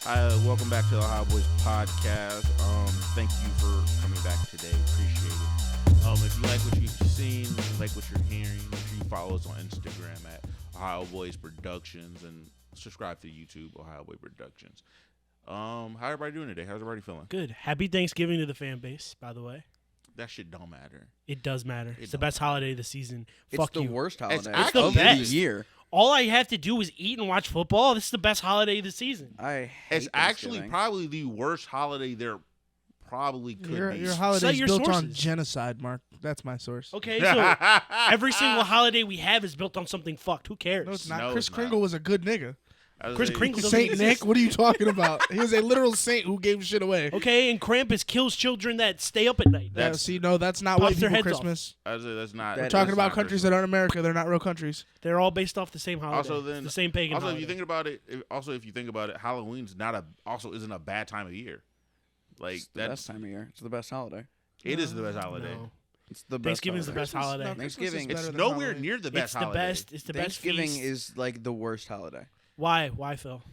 Welcome back to the Ohio Boys podcast. Thank you for coming back today. Appreciate it. If you like what you've seen, like what you're hearing, make sure you follow us on Instagram at Ohio Boys Productions and subscribe to YouTube, Ohio Boy Productions. How everybody doing today? How's everybody feeling? Good. Happy Thanksgiving to the fan base, by the way. That shit don't matter. It does matter. It's the best holiday of the season. It's Fuck the you. worst holiday It's the of best. the year. All I have to do is eat and watch football. This is the best holiday of the season. It's actually probably the worst holiday there probably could be. Your holiday's your built on sources. genocide, Mark. That's my source. Okay, so every single holiday we have is built on something fucked. Who cares? No, it's not. No, Chris it's Kringle was a good nigga. Chris Kringle doesn't Saint exist. Nick, what are you talking about? He was a literal saint who gave shit away. Okay, and Krampus kills children that stay up at night. That's that's not Pops white their people heads off. Christmas. That's not. We're talking about countries that aren't America. They're not real countries. They're all based off the same holiday. Also, then the same pagan Also, holiday. if you think about it, Halloween's isn't a bad time of year. Like It's the best time of year. It's the best holiday. It is the best holiday. No. It's the best. Thanksgiving's the best holiday. No, Christmas is Thanksgiving. better It's than nowhere Halloween. near the best It's the holiday. best. It's the best Thanksgiving feast. is like the worst holiday Why? Why, Phil?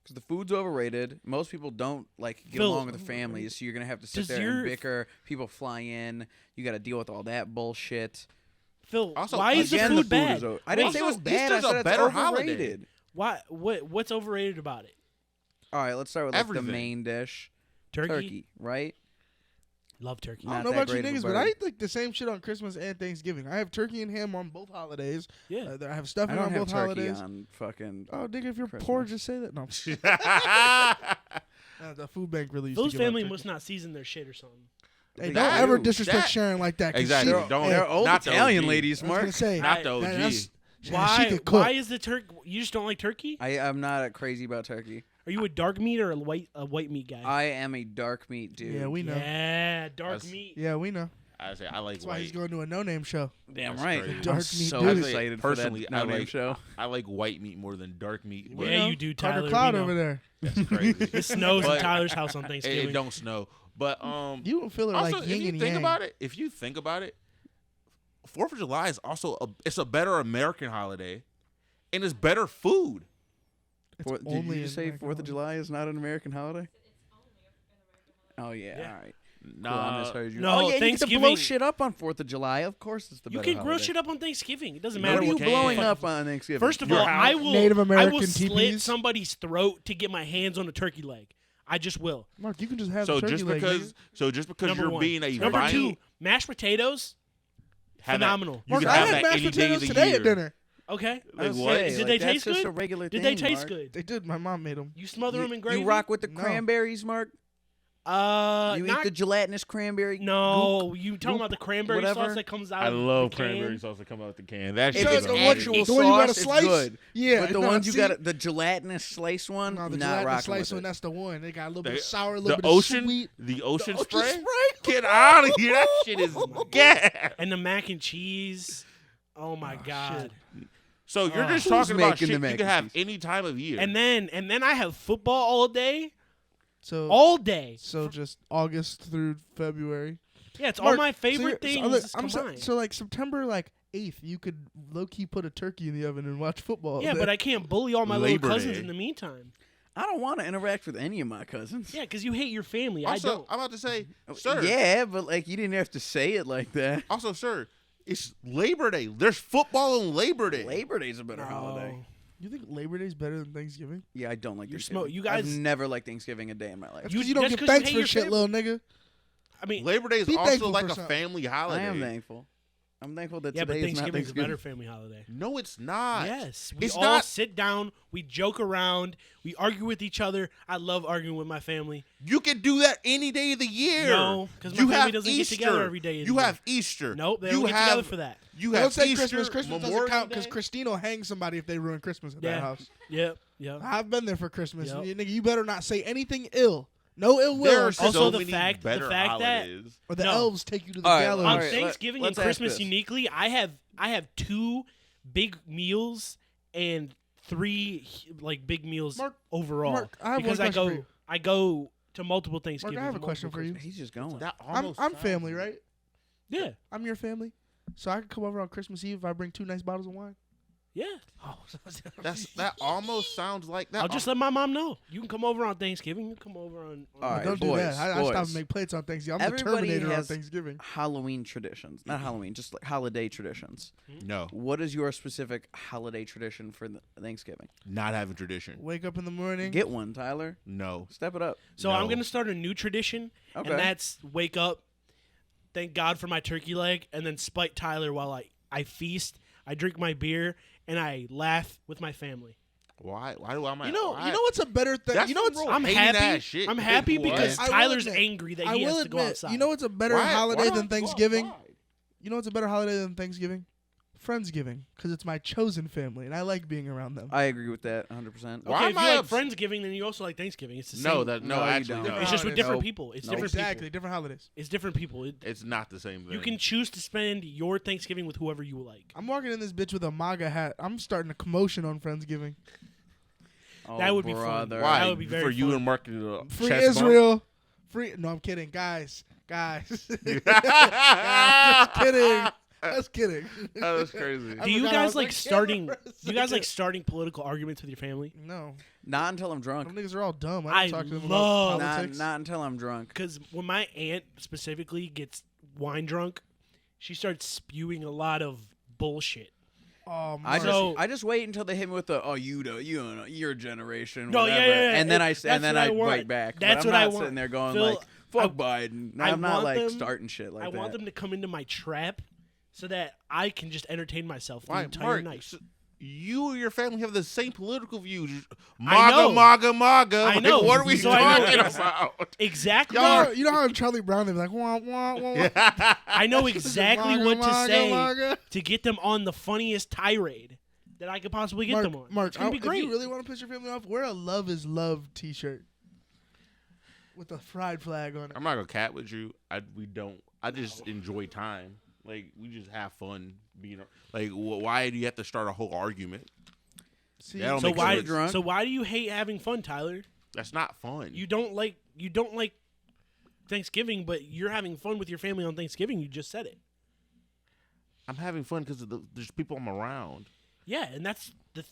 because the food's overrated. Most people don't like get Phil, along with their families, so you're gonna have to sit does there your- and bicker. People fly in. You got to deal with all that bullshit. Phil, Also, why is the Again, food the bad? is I didn't say it was Also, bad. I Easter's said a it's better overrated. Why? What's overrated about it? All right, let's start with like, the Everything. main dish, Turkey. right? Love turkey. I Not don't know that about you great of a niggas, but bird. I eat like the same shit on Christmas and Thanksgiving. I have turkey and ham on both holidays. Yeah. I have I stuffing don't on have both turkey holidays. on fucking. Oh, nigga, if you're Christmas. poor, just say that. No, the food bank really used Those to give out family turkey. must not season their shit or something. Hey, That- don't ever Dude, disrespect that- Sharon like that. 'cause Exactly. She, Don't- They're old not the Italian OG. ladies, I was Mark. gonna say Not the OG. Why? She could cook. Why is the turkey? You just don't like turkey? I'm not crazy about turkey. Are you a dark meat or a white meat guy? I am a dark meat dude. Yeah, we know. Yeah, dark That's- meat. Yeah, we know. I say I like That's why he's white. going to a no-name show. Damn That's right. crazy. I'm Dark meat so dude. excited for Personally, that I no-name like show. I like white meat more than dark meat. Yeah, But you do, Tucker Tyler. Cloud we know. over there. that's crazy. It snows But- in Tyler's house on it Thanksgiving. don't snow. But You don't feel it also, like if yin you and think yang. about it, 4th of July is also it's a better American holiday, and it's better food. It's Did only you an say American 4th of holiday. July is not an American holiday? Oh, yeah. Yeah. All right. Cool, I misheard you. No, oh, yeah, you get to blow Thanksgiving- shit up on 4th of July. Of course it's the You better can grow holiday. shit up on Thanksgiving. It doesn't No, matter What are you you what can't. blowing up on Thanksgiving? First of Your all, house. I will Native I American will slit teepees. somebody's throat to get my hands on a turkey leg. I just will. Mark, you can just have So the turkey just leg, because nigga. Number you're one. being a Number vine, two, mashed potatoes. have that- phenomenal. you Mark, can I have had that mashed any day of potatoes the today year. at dinner. Okay. I was Like what? saying, Did like, they that's taste just good? a regular Did thing, they taste Mark. good? They did. My mom made them. You smother them in gravy? You rock with the No. cranberries, Mark? You not eat the gelatinous cranberry? no. You talking about the cranberry whatever. sauce that comes out? I of love the can? cranberry sauce that come out the can. That If shit it's is a amazing. actual The one you gotta sauce, it's slice? good. Yeah, But the no, ones you see? got, the gelatinous slice one, No, the not gelatinous rocking slice with one, it. that's the one. They got a little bit The- of sour, a the little bit ocean, of sweet. the ocean Ocean spray. spray? Get out of here! That shit is gas. And the mac and cheese. Oh my god. So you're just Who's talking about making shit the you mac can and have cheese? any time of year. And then I have football all day. So All day. So just August through February. Yeah, it's all Mark, my so favorite you're- things I'm so, combined. so like September 8th, you could low key put a turkey in the oven and watch football. Yeah, but I can't bully all my Labor little cousins Day. in the meantime. I don't want to interact with any of my cousins. Yeah, because you hate your family. I also, don't. I'm about to say, sir. Yeah, but like you didn't have to say it like that. Also, sir, it's Labor Day. There's football on Labor Day. Labor Day's a better No. holiday. You think Labor Day's better than Thanksgiving? Yeah, I don't like You're Thanksgiving. you guys- I've never liked Thanksgiving a day in my life. That's You- because you don't that's get 'cause you thanks hate for your shit, family. little nigga. I mean, Labor Day is Be also thankful like for a something. family I holiday. am thankful. I'm thankful that yeah, but today is not Thanksgiving's a Thanksgiving. better family holiday. No, it's not. Yes, we It's all not- sit down, we joke around, we argue with each other. I love arguing with my family. You can do that any day of the year. No, 'cause my You family have doesn't get Easter. together every day of the You year. have Easter. Nope, they you don't get have, together for that. You Don't have say Easter, Christmas. Christmas doesn't Memorial count because Day. Christine will hang somebody if they ruin Christmas at Yeah. that house. Yep, yep. I've been there for Christmas. Yep. Nigga, you better not say anything ill. No ill will. There are until- Also, so the many fact that- better holidays. or the No. elves take you to the All right, gallows. all On right, Thanksgiving let's and ask Christmas this. uniquely, I have 2 big meals and 3 like big meals Mark- overall. Mark, I have because one question for you. I go to multiple Thanksgivings. Mark, I have a multiple question for you. Christmas. He's just going. That I'm almost sounds family, right? Yeah, I'm your family. So I can come over on Christmas Eve if I bring 2 nice bottles of wine. Yeah. Oh, That almost sounds like that. I'll just let my mom know. You can come over on Thanksgiving. You can come over on. All right, don't do boys, that. I stop boys. and make plates on Thanksgiving. I'm the Everybody Terminator on has Thanksgiving. Halloween traditions. Not Halloween, just like holiday traditions. No, What is your specific holiday tradition for Thanksgiving? not having tradition. Wake up in the morning. Get one, Tyler. No. Step it up. So No. I'm gonna start a new tradition, Okay. and that's wake up, thank God for my turkey leg, and then spite Tyler while I feast. I drink my beer and I laugh with my family. Why? Why do I? You know what's a better thing? That's You know what's some I'm hating happy. ass shit. I'm happy What? because I will Tyler's admit- angry that I he will has to go admit, outside. you know what's a better Why- holiday why than not go Thanksgiving? outside? You know what's a better holiday than Thanksgiving? Friendsgiving, because it's my chosen family, and I like being around them. I agree with that 100%. Why Okay, am if you I like ups- Friendsgiving, then you also like Thanksgiving. It's the same. No, No, you actually, don't. no. it's just with Nope. different people. It's Nope. different Exactly, people. different holidays. It's different people. It's not the same thing. You can choose to spend your Thanksgiving with whoever you like. I'm walking in this bitch with a MAGA hat. I'm starting a commotion on Friendsgiving. Oh, That would be fun. brother. Why? That would be very for you fun. and Mark to Free chest bump? Israel. Free. No, I'm kidding, guys. Kidding. That's kidding. That was crazy. I Do you forgot I guys was like on starting? camera for a Do you guys like second. starting political arguments with your family? No, Not until I'm drunk. them niggas are all dumb. I I don't talk to them love- about Not, politics. not until I'm drunk. Because when my aunt specifically gets wine drunk, she starts spewing a lot of bullshit. Oh, I Mark. So- just wait until they hit me with the your generation. No, whatever. yeah. And then That's and then what I I want. bite back. That's but I'm what I not want. sitting there going Phil, like fuck Biden. I I'm not want like them- starting shit like I that. want them to come into my trap so that I can just entertain myself the Why, entire Mark? night. You and your family have the same political views. I know. MAGA. I Like, know. what are we So I know talking ex- about? Exactly. You know how in Charlie Brown they be like, wah, wah, wah, wah. I know exactly MAGA, what to MAGA, say MAGA. to get them on the funniest tirade that I could possibly get them on. Mark, It's gonna be great. If you really want to piss your family off, wear a "Love Is Love" T-shirt with a fried flag on it. I'm not gonna cat with you. We don't. I just enjoy time. Like we just have fun being. Like why do you have to start a whole argument? See, That don't So make why? sense. drunk. So why do you hate having fun, Tyler? That's not fun. You don't like Thanksgiving, but you're having fun with your family on Thanksgiving. You just said it. I'm having fun because there's people I'm around. Yeah, and that's the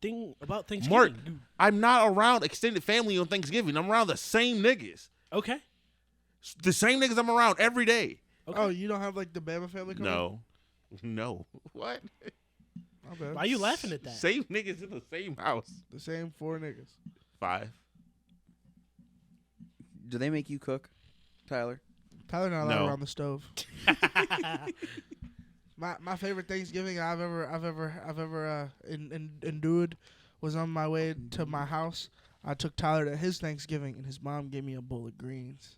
thing about Thanksgiving. Mark, You- I'm not around extended family on Thanksgiving. I'm around the same niggas. okay. The same niggas I'm around every day. Okay. Oh, you don't have like the Bama family coming? No. What? My bad. Why are you laughing at that? Same niggas in the same house. The same 4 niggas. 5. Do they make you cook, Tyler? Tyler not allowed No. around the stove. My favorite Thanksgiving I've ever endured was on my way to my house. I took Tyler to his Thanksgiving, and his mom gave me a bowl of greens.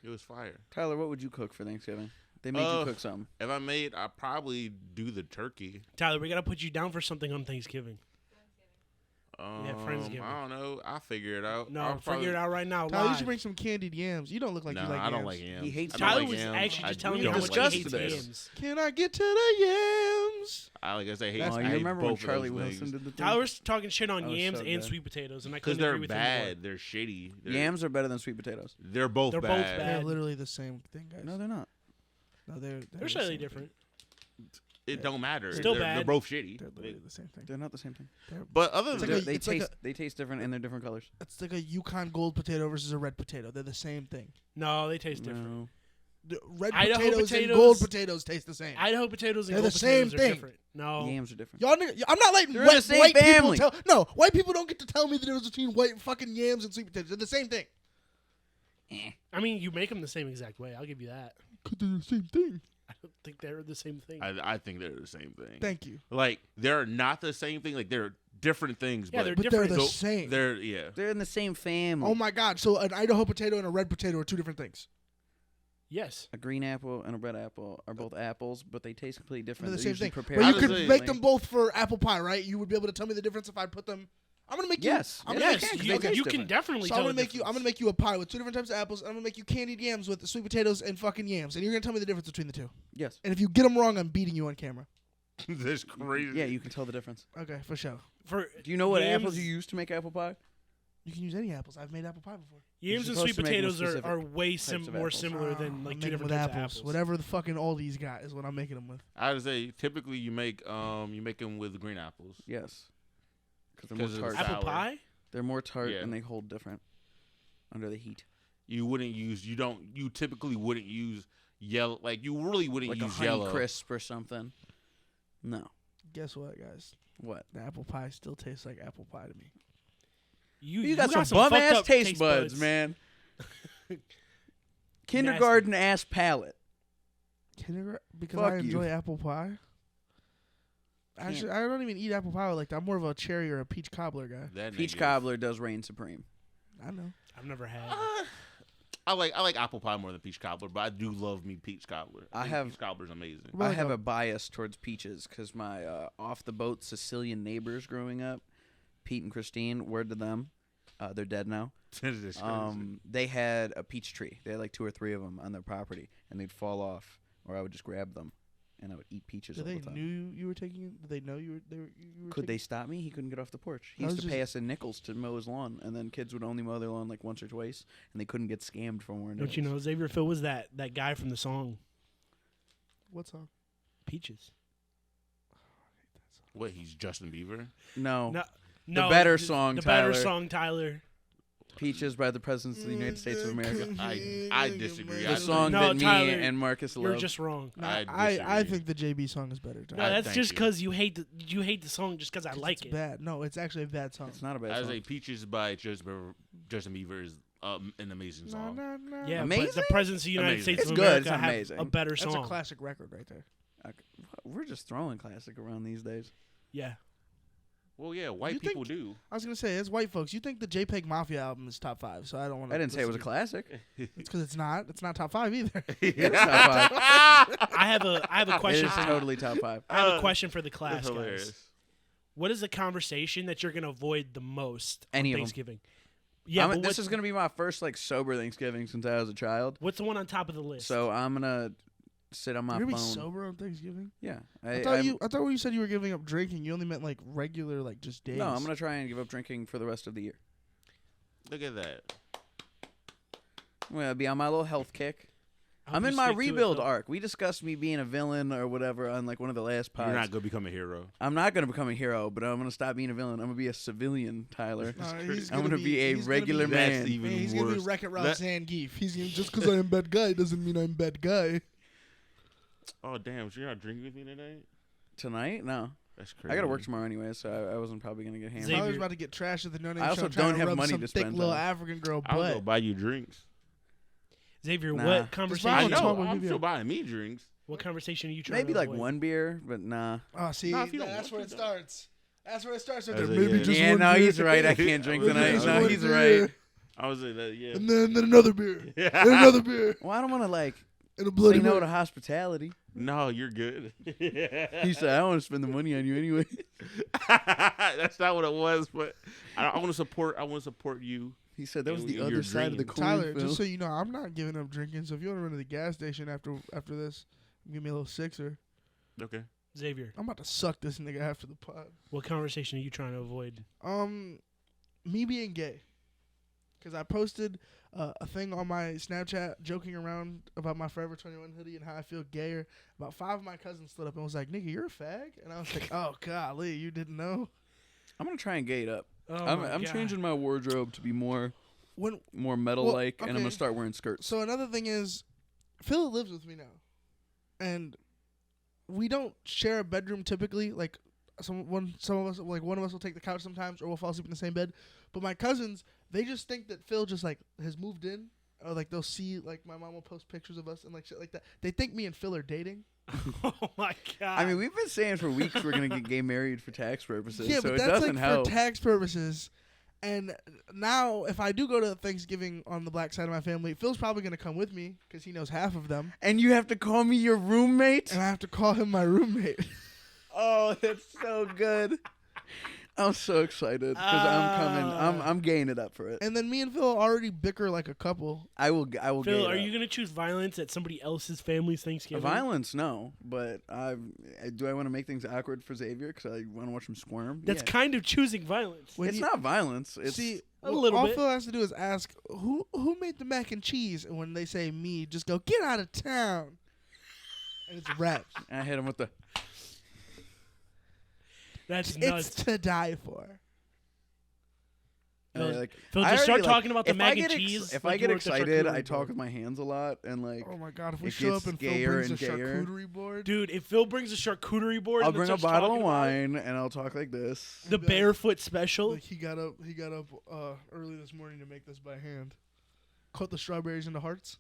It was fire. Tyler, what would you cook for Thanksgiving? They made you cook something. If I made, I'd probably do the turkey. Tyler, we gotta put you down for something on Thanksgiving. Friendsgiving. I don't know. I'll figure it out. No, I'll figure it out right now. Tyler, you live. should bring some candied yams. You don't look like No, you like I yams. don't like yams. He hates I don't Tyler like was yams. actually I just telling me don't how We much like he discussed hates this. yams. Can I get to the yams? Like I say, hate. That's- Oh, I you hate remember when both of Charlie those Wilson things. did the thing? Tyler's talking shit on That was yams so and good. sweet potatoes, and I Because couldn't they're agree with him more. bad. They're shitty. Yams are better than sweet potatoes. They're both They're both bad. bad. They're literally the same thing, guys. No, they're not. No, they're They're the slightly same different. It don't matter. Still they're bad. both shitty. Thing. They're literally the same thing. They're not the same thing. But other It's than like that, a- They taste different and they're different colors. It's like a Yukon Gold potato versus a red potato. They're the same thing. No, they taste different. No. The red Idaho potatoes and potatoes- gold potatoes taste the same. Idaho potatoes and They're gold the same potatoes are thing. different. No, Yams are different. Y'all, nigga, I'm not letting They're in the white, same white people family. tell. No, white people don't get to tell me the difference between white fucking yams and sweet potatoes. They're the same thing. I mean you make them the same exact way. I'll give you that. Cause they're the same thing. I don't think they're the same thing. I think they're the same thing. Thank you. Like they're not the same thing. Like they're different things. Yeah, but they're But different. they're the So, same. They're yeah. They're in the same family. Oh my god! So an Idaho potato and a red potato are 2 different things. Yes. A green apple and a red apple are both apples, but they taste completely They're different. the They're same usually thing. prepared But you How could does it- make them both for apple pie, right? You would be able to tell me the difference if I put them. I'm gonna make you. Yes. I'm gonna Yes, make you, they taste you can different. definitely So tell I'm gonna the make you. I'm difference. gonna make you a pie with 2 different types of apples. And I'm gonna make you candied yams with the sweet potatoes and fucking yams. And you're gonna tell me the difference between the 2. Yes. And if you get them wrong, I'm beating you on camera. That's crazy. Yeah, you can tell the difference. Okay, for sure. For Do you know what yams- apples you use to make apple pie? You can use any apples. I've made apple pie before. Yams and supposed sweet to make them potatoes with are way types of more apples. similar than like I'm two making different with types apples. of apples. Whatever the fucking Aldi's got is what I'm making them with. I would say typically you make them with green apples. Yes. Because they're 'Cause more of the tart. sour. Apple pie? They're more tart Yeah. and they hold different under the heat. You typically wouldn't use yellow. Like you really wouldn't Like a use honey yellow. crisp or something. No. Guess what, guys? What? The apple pie still tastes like apple pie to me. You got some fucked bum ass up taste buds, man. Kindergarten ass palate. Because Fuck I you. enjoy apple pie. Actually, I don't even eat apple pie like that. I'm more of a cherry or a peach cobbler guy. That Peach nigga- cobbler does reign supreme. I know. I've never had. I like apple pie more than peach cobbler, but I do love me peach cobbler. I think have- peach cobbler's amazing. Well, I have no. a bias towards peaches because my off the boat Sicilian neighbors growing up, Pete and Christine, word to them, they're dead now. This is crazy. They had a peach tree. They had like 2 or 3 of them on their property, and they'd fall off, or I would just grab them, and I would eat peaches Did all they the time. knew you were taking? Did they know you were? You were Could they taking? stop me? He couldn't get off the porch. He I used was to pay just- us in nickels to mow his lawn, and then kids would only mow their lawn like once or twice, and they couldn't get scammed for more nickels. Don't you know Xavier Phil was that guy from the song What song? Peaches? What? He's Justin Bieber. No. No, better song, The better Tyler. song, Tyler. Peaches by the Presidents of the United States of America. I disagree. The I song No, that me Tyler, and Marcus You're love. just wrong. No, I I disagree. think the JB song is better. No, Tyler. that's thank just you. because you hate the song just because I like It's it. bad. No, it's actually a bad song. It's not a bad I song. say Peaches by Justin Bieber is an amazing No, song. no, no. Yeah, Amazing? but the presidents of the United Amazing. States It's of good. America It's have amazing. a better That's song. a classic record right there. We're just throwing classic around these days. Yeah. Well, yeah, white You people think- do. I was gonna say, as white folks, you think the JPEG Mafia album is top 5, so I don't want to. I didn't say it was a classic. It's because it's not. It's not top 5 either. It's top 5. I have a It question. is For, totally top 5. I have a question for the class, That's guys. hilarious. What is the conversation that you're gonna avoid the most Any on of 'em. Thanksgiving? Yeah, but This is going to be my first like sober Thanksgiving since I was a child. what's the one on top of the list? So I'm going to sit on my You're phone. gonna be sober on Thanksgiving. Yeah. I thought when you said you were giving up drinking, you only meant like regular, like just days. No, I'm going to try and give up drinking for the rest of the year. Look at that. I'm going to be on my little health kick. I hope I'm you in my stick to it, rebuild Phil. arc. We discussed me being a villain or whatever on like one of the last pods. You're not gonna become a hero. I'm not going to become a hero, but I'm going to stop being a villain. I'm going to be a civilian, Tyler. He's I'm going to be a he's regular gonna be, man. That's even He's worse. gonna be Wreck-It Ralph That- Zangief. He's gonna, just because I'm bad guy doesn't mean I'm bad guy. Oh damn! So you're not drinking with me tonight? Tonight? No. That's crazy. I got to work tomorrow anyway, so I wasn't probably going to get hammered. Xavier- Tyler's about to get trashed at the no name I also show. trying don't to have rub money some to thick spend little on it. African girl I'll go butt. buy you drinks. Xavier, Nah. what Just I conversation? wanna talk know. with I'm you. still buying me drinks. What conversation are you trying Maybe to like avoid? one beer, but nah. Oh, see, Nah, if you don't that's want where to, it don't. starts. That's where it starts. Right I there. was like, Maybe yeah. just Yeah, one no, beer. he's right. I can't drink Maybe tonight. just No, one he's beer. right. I was like, that, yeah. And then another beer. Yeah. And another beer. Well, I don't want to like And a bloody say no beer. to hospitality. No, you're good. He said, I don't want to spend the money on you anyway. That's not what it was, but I want to support. I want to support you. He said that was the Your other side of the dreams. coin. Tyler, Phil. just so you know, I'm not giving up drinking. So if you want to run to the gas station after this, give me a little sixer. Okay. Xavier, I'm about to suck this nigga after the pod. what conversation are you trying to avoid? Me being gay, because I posted a thing on my Snapchat joking around about my Forever 21 hoodie and how I feel gayer. About 5 of my cousins stood up and was like, "Nigga, you're a fag," and I was like, "Oh golly, you didn't know." I'm going to try and gate up. Oh I'm my God. changing my wardrobe to be more When metal-like, and I'm okay. going to start wearing skirts. So another thing is, Phil lives with me now, and we don't share a bedroom typically. Like some of us, like one of us will take the couch sometimes, or we'll fall asleep in the same bed. But my cousins, they just think that Phil just like has moved in, or like they'll see like my mom will post pictures of us and like shit like that. They think me and Phil are dating. Oh my God. I mean, we've been saying for weeks we're going to get gay married for tax purposes, Yeah, so but it that's doesn't like help. for tax purposes. And now, if I do go to Thanksgiving on the black side of my family, Phil's probably gonna come with me because he knows half of them, And you have to call me your roommate? and I have to call him my roommate. Oh, that's so good. I'm so excited because I'm coming. I'm gaying it up for it. And then me and Phil already bicker like a couple. I will. I will. Phil, gay are it you up. gonna choose violence at somebody else's family's Thanksgiving? Violence? No, but do I want to make things awkward for Xavier because I want to watch him squirm? That's Yeah. kind of choosing violence. It's not violence. It's See, A little all bit. Phil has to do is ask who made the mac and cheese, and when they say me, just go get out of town. And it's a wrap. I hit him with the. That's It's nuts. to die for. Phil, like, Phil, I just start already, like, talking about the if mac I get and cheese. if like I you get were at the excited, charcuterie I talk board. with my hands a lot, and like Oh my god! If we it show gets up and Phil gayer brings a and gayer. charcuterie board, Dude, if Phil brings a charcuterie board, I'll and then bring a starts bottle of talking about wine and I'll talk like this. the Be like- barefoot special. like he got up early this morning to make this by hand. Cut the strawberries into hearts.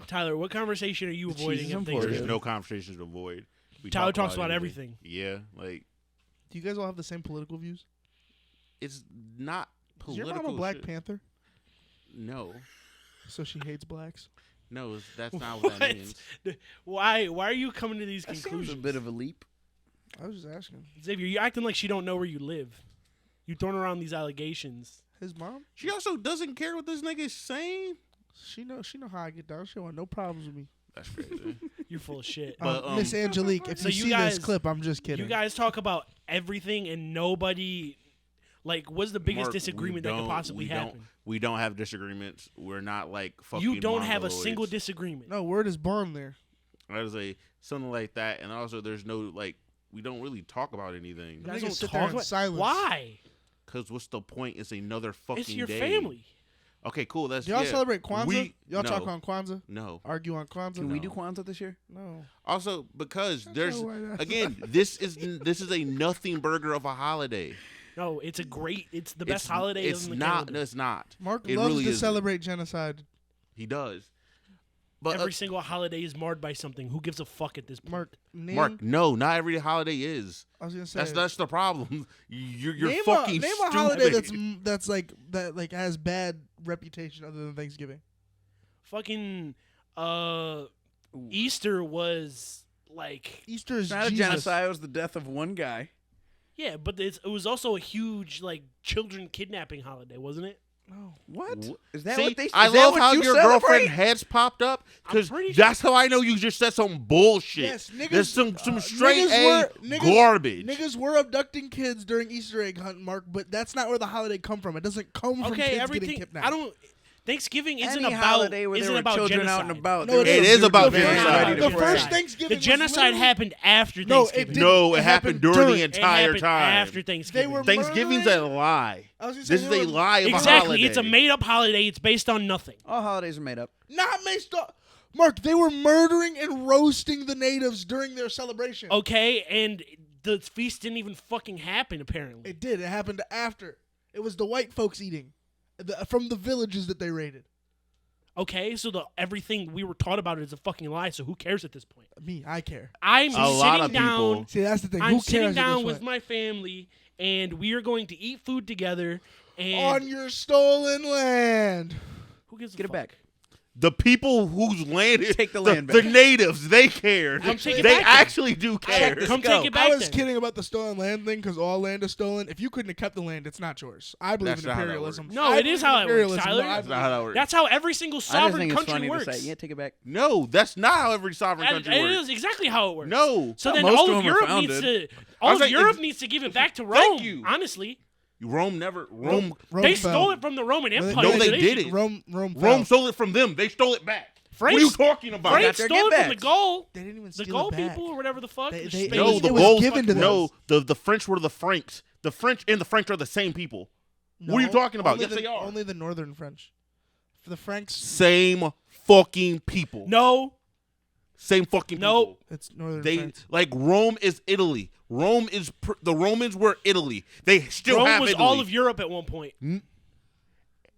Tyler, what conversation are you The cheese avoiding is at important. There's Thanksgiving? no conversations to avoid. We Tyler talk talks about anything. everything. Yeah, like Do you guys all have the same political views? it's not Is political. your mom a Black shit. Panther? No, So she hates blacks. no, that's not what that What? means. Why are you coming to these That seems conclusions? a bit of a leap. I was just asking. Xavier, you're acting like she don't know where you live. You throwing around these allegations. His mom, She also doesn't care what this nigga is saying. she know how I get down. She don't want no problems with me. That's crazy. You're full of shit. But, Miss Angelique, if So you you see guys- this clip, I'm just kidding. You guys talk about everything and nobody. Like, what's the biggest Mark, disagreement that could possibly happen? We don't have disagreements. We're not like fucking. You don't have a mongoloids. single disagreement. No, word is born there. There's something like that, and also there's no like. We don't really talk about anything You guys Niggas don't sit talk there in about silence. Why? because what's the point? It's another fucking It's your day. family. Okay, cool. That's Do y'all yeah. celebrate Kwanzaa? Y'all no, talk on Kwanzaa? No. Argue on Kwanzaa? Can we do Kwanzaa this year? No. Also, because there's why that's again, this is a nothing burger of a holiday. No, it's a great. It's the best holiday It's in the not. calendar. No, it's not. Mark It loves really to isn't. celebrate genocide. He does. But Every single holiday is marred by something. Who gives a fuck at this point? Mark, no, not every holiday is. I was gonna say That's the problem. You're name fucking name stupid. a holiday that's like has bad reputation other than Thanksgiving. Fucking Easter was like Easter is It's not a Jesus. genocide. It was the death of one guy. yeah, but it was also a huge like children kidnapping holiday, wasn't it? No. What? Wh- Is that See, what they? I is that love what how you your celebrate? girlfriend heads popped up because pretty sure- that's how I know you just said some bullshit. Yes, niggas. There's some straight niggas A garbage. Niggas were abducting kids during Easter egg hunt, Mark, but that's not where the holiday come from. It doesn't come from Okay, kids everything. getting kidnapped. I don't. Thanksgiving isn't Any about holiday where isn't there were about children genocide. out and about. No, they it were is just about getting genocide. ready The to first fight. Thanksgiving. The was genocide literally- happened after No, it Thanksgiving. didn't. No, it It happened happened during during- the It entire happened time. after Thanksgiving. They were Thanksgiving's a murdering- lie. I was gonna say This is they a were- lie of a Exactly. holiday. It's a made-up holiday. It's based on nothing. All holidays are made up. Not based on. Mark, they were murdering and roasting the natives during their celebration. Okay, and the feast didn't even fucking happen. Apparently, It did. It happened after. It was the white folks eating from the villages that they raided. okay. So everything we were taught about it is a fucking lie. So who cares at this point? Me, I care. I'm A lot sitting of down. people. See, that's the thing. I'm Who sitting cares at down this with point? my family, and we are going to eat food together. And On your stolen land. who gives a Get it fuck? back. The people whose land is Take the land the back. natives, they cared. Come take it They back then. actually do care. this Come go. take it back. I was then. kidding about the stolen land thing because all land is stolen. If you couldn't have kept the land, it's not yours. I believe That's in not how that imperialism. works. No, I it believe is in how it works, imperialism. Tyler. No, I That's not how that works. That's how every single I just sovereign think it's country funny works. to say. Yeah, take it back. No, that's not how every sovereign And country it works. is exactly how it works. No. So Well, then most all of of them are Europe needs founded. to all of like, Europe if- needs to give it back to Thank Rome. you. Honestly, Rome never. Rome. they stole it from the Roman Empire. No, they should- didn't. Rome Rome fell. stole it from them. They stole it back. France- What are you talking about? France their stole it from the get-backs. Gaul. They didn't even The steal Gaul it back. people or whatever the fuck. They- the they- Spain- No, the it was Gauls. given to them. No, the French were the Franks. The French and the French are the same people. What are you No, talking about? only Yes, they are. Only the northern French. For the Franks, Same fucking people. No, Same fucking Nope. people. it's northern They France. like Rome is Italy. Rome is the Romans were Italy. They still Rome have was Italy. all of Europe at one point.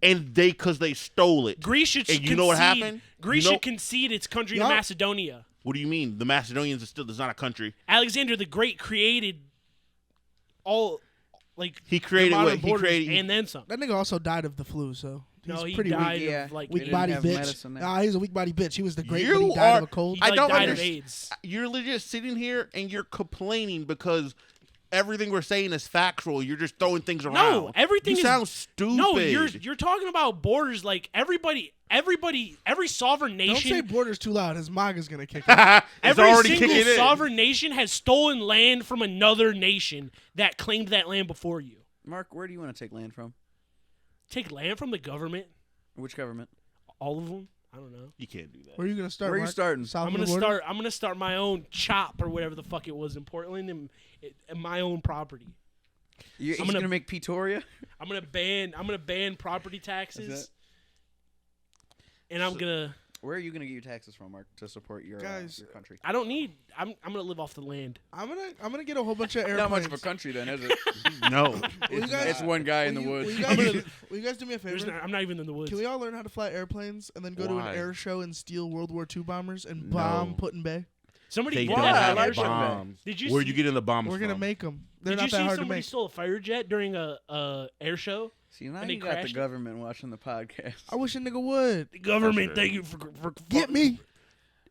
And because they stole it. Greece should And you know what concede- happened? Greece You know- should concede its country to Yeah. Macedonia. What do you mean? The Macedonians is still. There's not a country. Alexander the Great created all like He created the modern what? He borders created. and then some. That nigga also died of the flu, so he's No, he pretty died weak. Yeah. of like They Weak didn't body have bitch. medicine there. He's a weak body bitch. He was the great, You but he died are- of a cold. he I like don't died of understand. AIDS. You're legit sitting here and you're complaining because everything we're saying is factual. You're just throwing things around. No, everything you sound stupid. No, you're talking about borders like every sovereign Don't nation. say borders too loud. His MAGA's gonna kick in. It's Every already single kicking in. sovereign nation has stolen land from another nation that claimed that land before you. Mark, where do you want to take land from? Take land from the government, Which government? all of them. I don't know. You can't do that. Where are you gonna start? Where are you Mark? starting? South I'm of the border? gonna start my own chop or whatever the fuck it was in Portland and my own property. He's I'm gonna- gonna make Pretoria. I'm gonna ban property taxes, and I'm gonna. Where are you gonna get your taxes from, Mark, to support your Guys, country? I don't need. I'm gonna live off the land. I'm gonna get a whole bunch of airplanes. Not much of a country, then, is it? No. Will you guys- It's one guy in will the you- woods. Will you guys do me a favor? I'm not even in the woods. Can we all learn how to fly airplanes and then go to Why? an air show and steal World War II bombers and No. bomb Put in Bay? Somebody They did don't Why? that. I have like Put-in-Bay. bombs. Did you Where'd see- you get in the bombs We're gonna from? make them. They're Did not you that see hard to somebody make. stole a fighter jet during a air show? See, now And they you got the crashed it? government watching the podcast. I wish a nigga would The government, That's thank you for get me.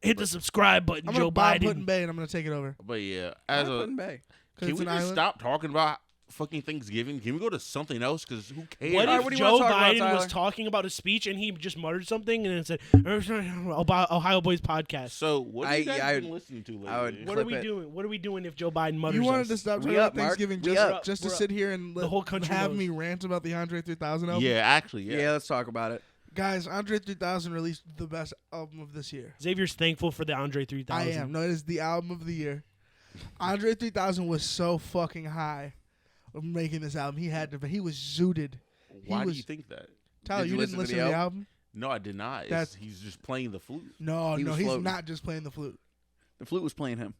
hit the subscribe button, I'm gonna Joe bomb Biden. Put in Bay and I'm gonna take it over. But yeah, Why as Put-in a Bay? Cause can it's we an just island. stop talking about fucking Thanksgiving? Can we go to something else? Because who cares? What Alright, if what do you wanna Joe talk about, Biden was Tyler? talking about a speech and he just muttered something and then said, Ohio Boys podcast? So what have you guys I been listening to lately? I would What are clip we it. doing? What are we doing if Joe Biden mutters You wanted us? to stop We talking about up, Mark. Thanksgiving We just, up. just to We're sit here and The whole country have knows. me rant about the Andre 3000 album? Yeah, actually, Yeah, let's talk about it. Guys, Andre 3000 released the best album of this year. Xavier's thankful for the Andre 3000. I am. No, it is the album of the year. Andre 3000 was so fucking high of making this album. He had to, but he was zooted. Why do was- you think that? Tyler, Did you you didn't listen listen to to the the album? No, I did not. That's- He's just playing the flute. No, He was he's floating. not just playing the flute. The flute was playing him.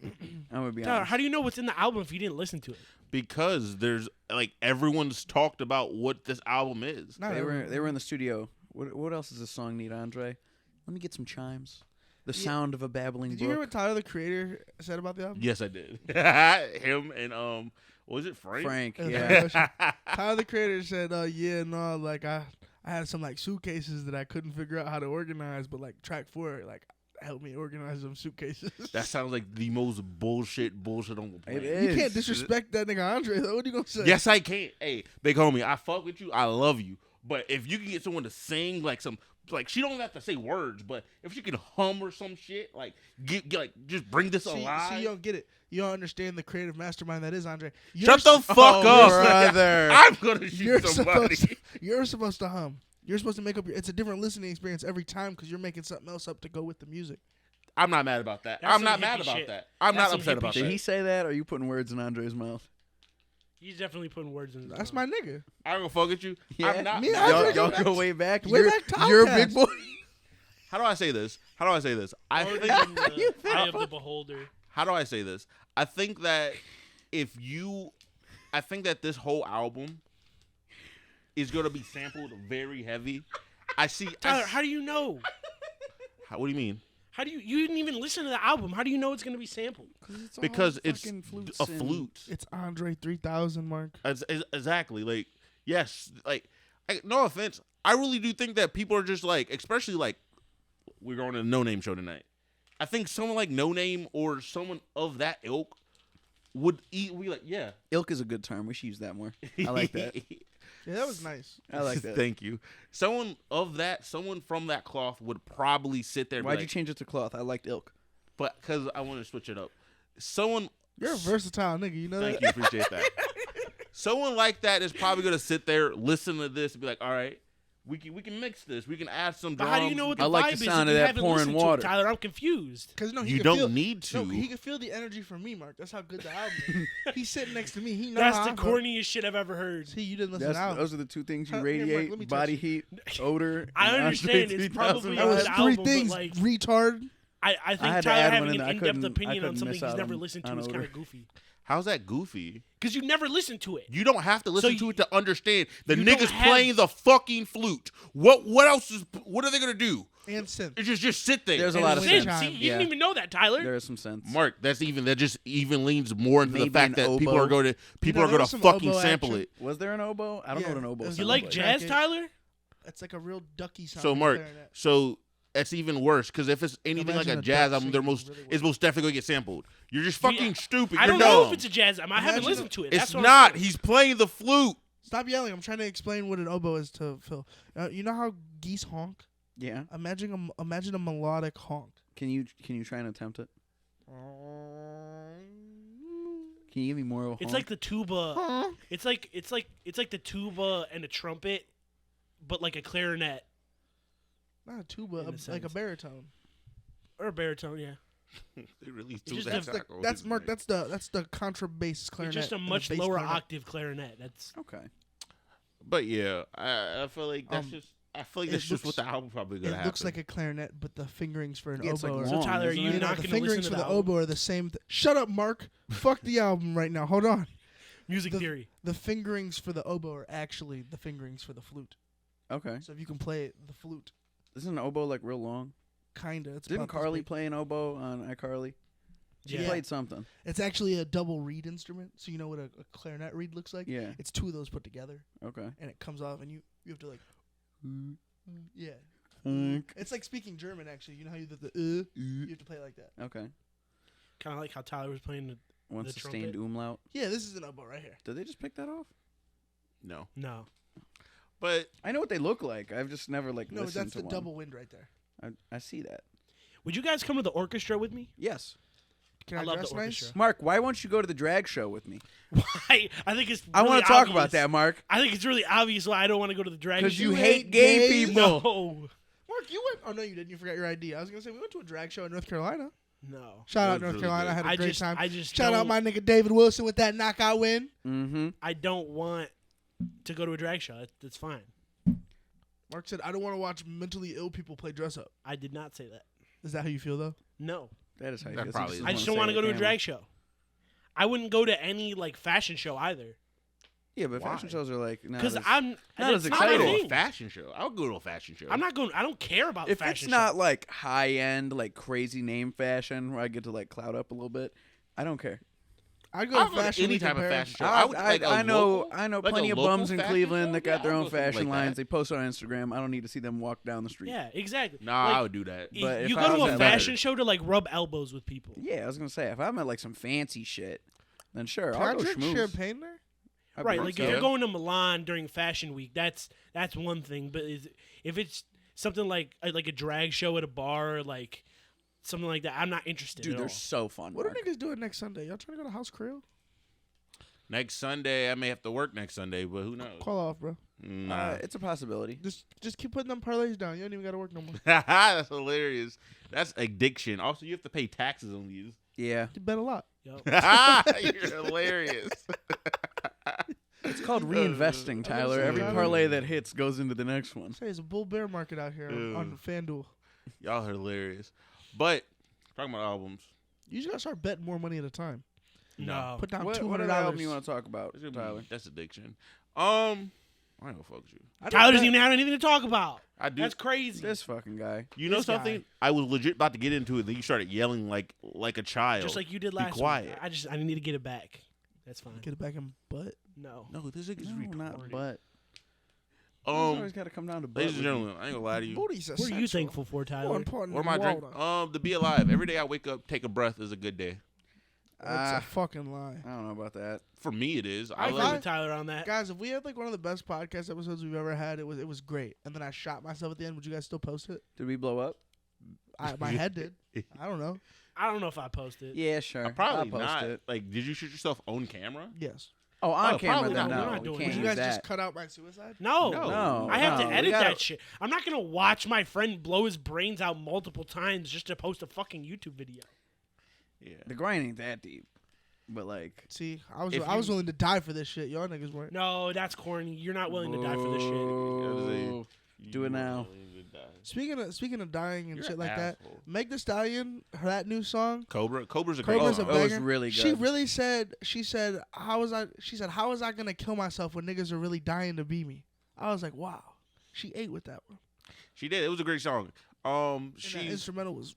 I'm gonna be Tyler, honest. how do you know what's in the album if you didn't listen to it? Because there's like everyone's talked about what this album is. Not They everyone. were in the studio. What else does this song need, Andre? Let me get some chimes. The Yeah. sound of a babbling Did you hear brook. what Tyler, the creator, said about the album? Yes, I did. Him and what was it, Frank? Frank, It was yeah. Frank. Tyler, the creator, said, yeah, no, like I had some like suitcases that I couldn't figure out how to organize, but like track 4, like helped me organize them suitcases. That sounds like the most bullshit on the planet. It is. You can't disrespect that nigga Andre. Though. What are you gonna say? Yes, I can. Hey, big homie, I fuck with you. I love you. But if you can get someone to sing like some, like she don't have to say words, but if she can hum or some shit, like get like just bring this alive. See, you don't get it. You don't understand the creative mastermind that is Andre. Shut the fuck Oh, up, brother. I'm gonna You're shoot somebody. you're supposed to hum. You're supposed to make up your. It's a different listening experience every time because you're making something else up to go with the music. I'm not mad about that. That's I'm some not mad hippie about shit. that. I'm That's not some upset hippie about shit. Did that. he say that, or are you putting words in Andre's mouth? He's definitely putting words in his That's mouth. my nigga. I'm gonna fuck with you. Yeah. I'm not Me and mad. Andre Y'all go go back- way back. way You're, back to you're a Outcast. big boy. How do I say this? I More think. than the eye of the beholder. How do I say this? I think that I think that this whole album is gonna be sampled very heavy. Tyler, how do you know? What do you mean? How do you didn't even listen to the album? How do you know it's gonna be sampled? Because it's fucking flutes a and- flute. It's Andre 3000, Mark. Exactly. Like, yes. Like, no offense. I really do think that people are just like, especially like, we're going to a No Name show tonight. I think someone like No Name or someone of that ilk would be like, yeah. Ilk is a good term. We should use that more. I like that. Yeah, that was nice. I like that. Thank you. Someone from that cloth would probably sit there. And Why'd be you like, change it to cloth? I liked ilk. But because I want to switch it up. Someone. You're a versatile nigga. You know Thank that? you. Appreciate that. Someone like that is probably gonna sit there, listen to this, and be like, "All right, we can mix this. We can add some But drums." how do you know what the I like vibe the is sound if of you that haven't pouring listened to water. it, Tyler? I'm confused. Because no, he You can don't feel, need to. No, he can feel the energy from me, Mark. That's how good the album is. He's sitting next to me. He knows That's how the I feel. corniest shit I've ever heard. See, you didn't listen to the album. Those are the two things you Here, Mark, radiate: let me touch body you. heat, odor. I and understand Andre it's probably 3000. That was good three album, but, things, like- retard. I think had to Tyler add having one in an there. I in-depth couldn't- opinion I on couldn't something miss he's out never on- listened to on is kind odor. of goofy. How's that goofy? Because you never listened to it. You don't have to listen So to you- it to understand. The you don't niggas have- playing the fucking flute. What else is? What are they gonna do? And synth. It's just sit there. There's a And lot of wind sense. See, chime. you didn't even know that, Tyler. There is some sense. Mark, that just even leans more into Maybe the fact an that people are oboe. going to there gonna was some fucking oboe sample action. it. Was there an oboe? I don't Yeah, know what an oboe it was sounds You like like. jazz, Jacket. Tyler? It's like a real ducky sound. So Mark, clarinet. so that's even worse. Because if it's anything like Imagine a a jazz duck album, singing it's most definitely gonna get sampled. You're just Yeah, fucking stupid. I You're don't know dumb. if it's a jazz. I haven't Imagine listened to it. It's That's what not. I'm saying. He's playing the flute. Stop yelling. I'm trying to explain what an oboe is to Phil. You know how geese honk? Yeah. Imagine a melodic honk. Can you try and attempt it? Can you give me more of a honk? It's like the tuba. It's like the tuba and a trumpet, but like a clarinet Not a tuba, In a like a sense. baritone. or a baritone. Yeah, They released It's two just that That's Mark. That's the contrabass clarinet. it's just a and the much bass lower clarinet. octave clarinet. That's Okay. But yeah, I feel like that's just. I feel like it that's just what looks- the album probably gonna It happen. looks like a clarinet, but the fingerings for an Yeah, it's oboe. like are, long, so. Tyler, are isn't you it? not the going to listen fingerings to for the the album? oboe are the same. Shut up, Mark. Fuck the album right now. Hold on. Music the- theory. The fingerings for the oboe are actually the fingerings for the flute. Okay. So if you can play the flute, Isn't an oboe like real long? kinda. It's Didn't about this Carly big. play an oboe on iCarly? She Yeah. played something. It's actually a double reed instrument. So you know what a clarinet reed looks like? Yeah. It's two of those put together, Okay. and it comes off, and you have to like, yeah. Okay. It's like speaking German, actually. You know how you do the you have to play it like that. Okay. Kind of like how Tyler was playing the. One The sustained trumpet? umlaut. Yeah, this is an oboe right here. Did they just pick that off? No, No, but I know what they look like. I've just never like No, listened that's to the one. double wind right there. I see that. would you guys come to the orchestra with me? Yes. Can I I, love dress the nice? orchestra. Mark, why won't you go to the drag show with me? Why? I think it's. I really want to talk obvious. about that, Mark. I think it's really obvious why I don't want to go to the drag. Because show. you hate gay gays? people. No, Mark, you went. Oh no, you didn't. You forgot your ID. I was gonna say we went to a drag show in North Carolina. no. Shout That out was North really Carolina. good. I had a I great just, time. I just Shout out don't- my nigga David Wilson with that knockout win. Mm-hmm. I don't want to go to a drag show. That's fine. Mark said, "I don't want to watch mentally ill people play dress up." I did not say that. Is that how you feel though? No, That is how you That feel. probably is. I just don't want to go to a drag show. I wouldn't go to any like fashion show either. Yeah, but Why? fashion shows are like not Because as- I'm not that's as not my I go to exciting. a thing. fashion show. I would go to a fashion show. I'm not going. I don't care about if fashion it's not shows. like high end, like crazy name fashion where I get to like cloud up a little bit, I don't care. I'd go I'll to go to fashion any week in type of Paris. fashion show. I would like a I know local- I know like a plenty of local bums in fashion Cleveland show? that Yeah, got their I'll own go something fashion like lines. that. They post on Instagram. I don't need to see them walk down the street. Yeah, exactly. Nah, Like, I would do that. But if you I go to was a at, fashion show to like rub elbows with people. Yeah, I was gonna say if I'm at like some fancy shit, then sure, Can I'll I go drink schmooze. champagne there? I Right, believe like so. if you're going to Milan during Fashion Week, that's one thing. But if it's something like a drag show at a bar, or like something like that, I'm not interested. Dude, at they're all. so fun. What are Mark. niggas doing next Sunday? Y'all trying to go to House Creole? Next Sunday, I may have to work next Sunday, but who knows? Call off, bro. Nah. It's a possibility. Just keep putting them parlays down. You don't even got to work no more. That's hilarious. That's addiction. Also, you have to pay taxes on these. Yeah, You bet a lot. Yo. You're hilarious. it's called reinvesting, Tyler. Every parlay that hits goes into the next one. Say it's a bull bear market out here on FanDuel. Y'all are hilarious. But talking about albums, You just gotta start betting more money at a time. No. Put down What $200. other album you want to talk about, it's gonna be- Tyler? that's addiction. I ain't gonna fuck with you. I don't Tyler doesn't bet. even have anything to talk about. I do. That's crazy. This fucking guy. You know this guy. something? I was legit about to get into it, then you started yelling like a child. Just like you did last quiet. week. I need to get it back. That's fine. Get it back in butt. No. no, this nigga's No, retarded. not butt. It's always got to come down to butt. ladies and with you. gentlemen, I ain't gonna lie to you. Booty's What are you thankful for, More Tyler? important What am I than drinking? water. To be alive. Every day I wake up, take a breath is a good day. That's a fucking lie. I don't know about that. For me, it is. I I agree love with it. Tyler on that. Guys, if we had like one of the best podcast episodes we've ever had, it was great. And then I shot myself at the end. Would you guys still post it? Did we blow up? My head did. I don't know. I don't know if I posted. Yeah, sure. Probably I'll post not. it. Like, did you shoot yourself on camera? Yes. Oh, on Oh, camera probably then not. no. We're not We doing can't Would that. you use guys just that. cut out my suicide? No. No. I have to No, we edit gotta- that shit. I'm not going to watch my friend blow his brains out multiple times just to post a fucking YouTube video. Yeah. The grind ain't that deep, but like, See, I was If I was you- willing to die for this shit. Y'all niggas weren't. No, that's corny. You're not willing to die for this shit. Boo. Do it now. Speaking of dying and You're shit an like that, asshole. Meg Thee Stallion, that new song, Cobra's a great Cobra's a song. That was banger. really good. She really said, she said, how was I gonna kill myself when niggas are really dying to be me? I was like, wow. She ate with that one. She did. It was a great song. And that It instrumental was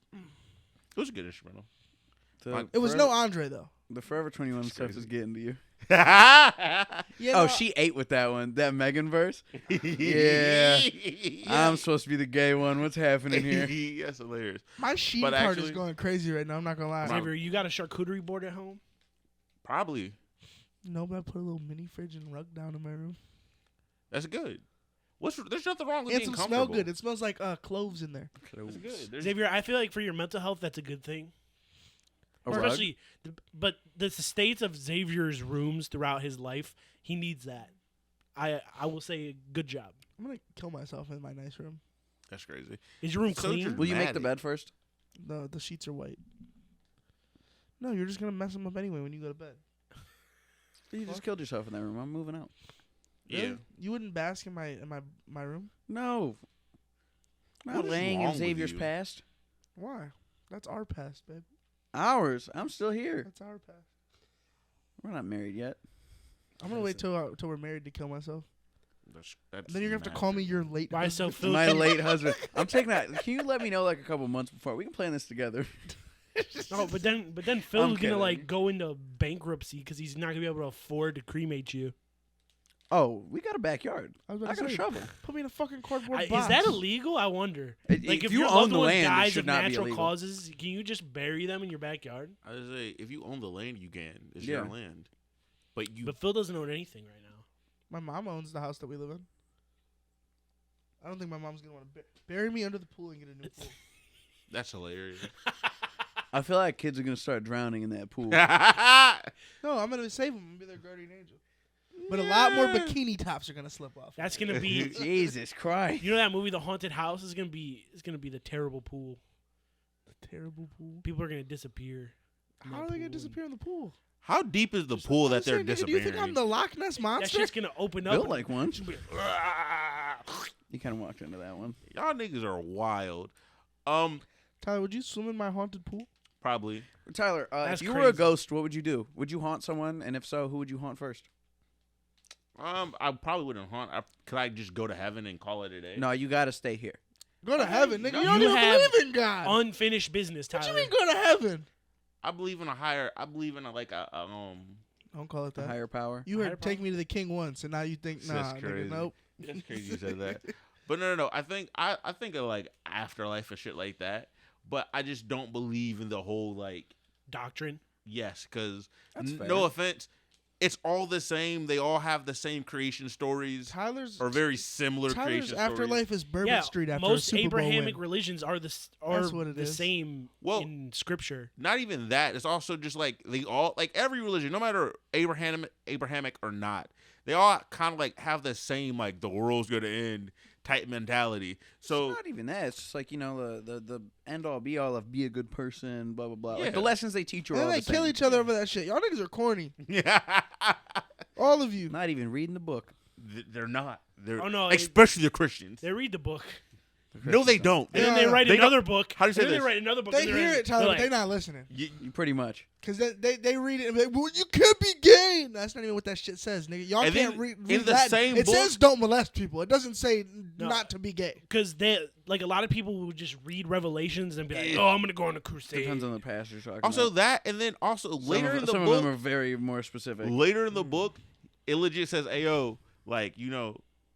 was a good instrumental. It was no Andre though. The Forever 21 stuff is getting to you. Yeah, Oh, she ate with that one. That Megan verse. Yeah. I'm supposed to be the gay one. What's happening here? That's hilarious. My Shein But card is actually- going crazy right now. I'm not gonna lie. Xavier, you got a charcuterie board at home? Probably. No, but I put a little mini fridge and rug down in my room. That's good. There's nothing wrong with And being some comfortable. smell good. It smells like cloves in there. That's good. There's- Xavier, I feel like for your mental health, that's a good thing. A rug? Especially, but the states of Xavier's rooms throughout his life, he needs that. I will say, good job. I'm gonna kill myself in my nice room. That's crazy. Is your room So clean? Will you make the Dramatic. bed first? The sheets are white. No, you're just gonna mess them up anyway when you go to bed. You just killed yourself in that room. I'm moving out. Yeah. Really? You wouldn't bask in my room? No. What Not is laying wrong in with Xavier's you? past. Why? That's our past, babe. Ours. I'm still here. That's our past. We're not married yet. I'm gonna wait till we're married to kill myself. That's Then you're gonna have to call me your late. Why husband. so Phil? My late husband. I'm taking that. Can you let me know like a couple months before? We can plan this together. No, but then I'm Phil's kidding. gonna like go into bankruptcy because he's not gonna be able to afford to cremate you. Oh, we got a backyard. I was I about to got a say, shovel. put me in a fucking cardboard Is box. that illegal? I wonder. Like if you your own loved the one land, it dies should of not be natural illegal. causes, can you just bury them in your backyard? I was say, if you own the land, you can. It's Yeah. your land. But you. But Phil doesn't own anything right now. My mom owns the house that we live in. I don't think my mom's gonna want to bury me under the pool and get a new pool. That's hilarious. I feel like kids are gonna start drowning in that pool. No, I'm gonna save them and be their guardian angel. But a lot more bikini tops are gonna slip off. That's gonna be. Jesus Christ. You know that movie, The Haunted House, is gonna be. It's gonna be the terrible pool. a terrible pool. People are gonna disappear. in How that are they gonna pool. disappear in the pool? How deep is the Just pool like that I'm they're saying, nigga, disappearing? do you think I'm the Loch Ness That monster? shit's gonna open up. Built and like one. it's gonna be- You kind of walked into that one. Y'all niggas are wild. Tyler, would you swim in my haunted pool? Probably. Tyler, That's if you were a crazy. ghost, what would you do? Would you haunt someone? And if so, who would you haunt first? I probably wouldn't haunt. Could I just go to heaven and call it a day? No, you got to stay here. Go to heaven, nigga. no. You don't You even have believe in God. Unfinished business, What Tyler. you mean go to heaven? I believe in a higher. I believe in like a Don't call it The that. higher power. You Higher heard "Take power? Me to the King" once, and now you think, nah, That's nigga, crazy. nope. That's crazy you said that. But no. I think of like afterlife and shit like that. But I just don't believe in the whole like Doctrine. yes, because That's fair. no offense, it's all the same. They all have the same creation stories Tyler's or very similar Tyler's creation afterlife stories. is Bourbon Yeah, Street after most a Super Bowl Abrahamic win. religions are That's what it the is. same Well- in scripture. Not even that. It's also just like they all like every religion, no matter Abrahamic or not, they all kind of like have the same like the world's gonna end type mentality. So It's not even that. It's just like, the end all be all of be a good person, blah, blah, blah. Yeah. Like the lessons they teach you are And all they the kill same. each other over that shit. Y'all niggas are corny. yeah, All of you. Not even reading the book. they're not. They're Oh, no, especially the Christians. They read the book, No, they don't. and then they Yeah. write They don't- another book. How do you say and then this? They write another book. They and they're hear in- it, Tyler, they're but they're like, not listening. You pretty much. Because they read it and be like, well, you can't be gay. That's not even what that shit says, nigga. Y'all And can't then read in the Latin. same It book- says don't molest people. It doesn't say No. not to be gay. Because they like a lot of people would just read Revelations and be like, Yeah. "Oh, I'm gonna go on a crusade." Depends on the pastor you're talking Also about. that, and then also later in the some book, of them are very more specific. later in the book, it legit says, "Ayo, like